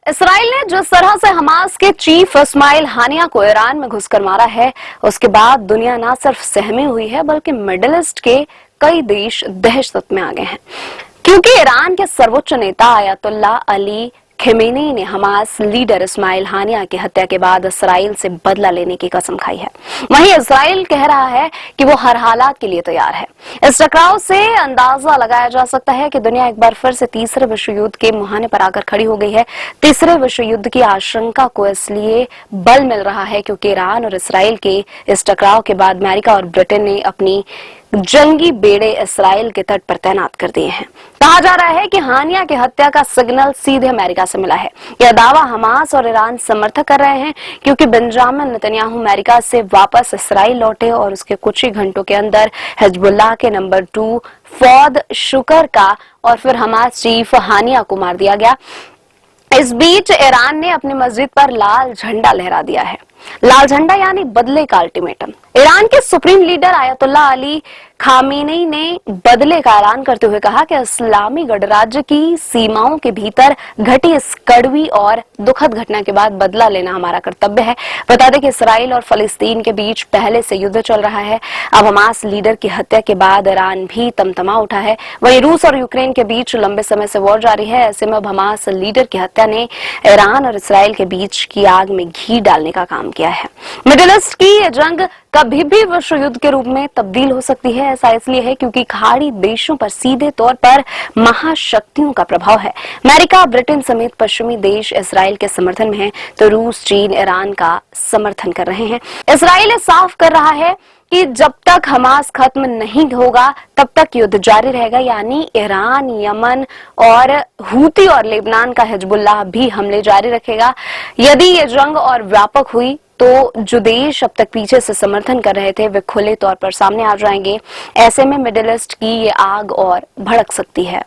Israel ने जिस तरह से हमास के चीफ इस्माइल हानिया को ईरान में घुसकर मारा है, उसके बाद दुनिया न सिर्फ सहमी हुई है बल्कि मिडिल ईस्ट के कई देश दहशत में आ गए हैं, क्योंकि ईरान के सर्वोच्च नेता अयतुल्ला अली खेमेनी ने हमास लीडर इस्माइल हानिया की हत्या के बाद इसराइल से बदला लेने की कसम खाई है। वहीं इसराइल कह रहा है कि वो हर हालात के लिए तैयार है। इस टकराव से अंदाजा लगाया जा सकता है कि दुनिया एक बार फिर से तीसरे विश्व युद्ध के मुहाने पर आकर खड़ी हो गई है। तीसरे विश्व युद्ध की आशंका को इसलिए बल मिल रहा है क्योंकि ईरान और इसराइल के इस टकराव के बाद अमेरिका और ब्रिटेन ने अपनी जंगी बेड़े इसराइल के तट पर तैनात कर दिए हैं। कहा जा रहा है कि हानिया की हत्या का सिग्नल सीधे अमेरिका से मिला है। यह दावा हमास और ईरान समर्थक कर रहे हैं क्योंकि बेंजामिन नेतन्याहू अमेरिका से वापस इसराइल लौटे और उसके कुछ ही घंटों के अंदर हिजबुल्लाह के नंबर 2 फौद शुकर का और फिर हमास चीफ हानिया को मार दिया गया। इस बीच ईरान ने अपनी मस्जिद पर लाल झंडा लहरा दिया है। लाल झंडा यानी बदले का अल्टीमेटम। ईरान के सुप्रीम लीडर अयतुल्ला अली खामेनी ने बदले का ऐलान करते हुए कहा कि इस्लामी गणराज्य की सीमाओं के भीतर घटी इस कड़वी और दुखद घटना के बाद बदला लेना हमारा कर्तव्य है। बता दें कि इसराइल और फलस्तीन के बीच पहले से युद्ध चल रहा है। अब हमास लीडर की हत्या के बाद ईरान भी तमतमा उठा है। वहीं रूस और यूक्रेन के बीच लंबे समय से वॉर जारी है। ऐसे में अब हमास लीडर की हत्या ने ईरान और इसराइल के बीच की आग में घी डालने का काम किया है। मिडिल ईस्ट की यह जंग कभी भी विश्व युद्ध के रूप में तब्दील हो सकती है। ऐसा इसलिए है क्योंकि खाड़ी देशों पर सीधे तौर पर महाशक्तियों का प्रभाव है। अमेरिका, ब्रिटेन समेत पश्चिमी देश इसराइल के समर्थन में हैं, तो रूस, चीन, ईरान का समर्थन कर रहे हैं। इसराइल साफ कर रहा है कि जब तक हमास खत्म नहीं होगा तब तक युद्ध जारी रहेगा, यानी ईरान, यमन और हूती और लेबनान का हिजबुल्लाह भी हमले जारी रखेगा। यदि ये जंग और व्यापक हुई तो जो देश अब तक पीछे से समर्थन कर रहे थे वे खुले तौर पर सामने आ जाएंगे। ऐसे में मिडिल ईस्ट की ये आग और भड़क सकती है।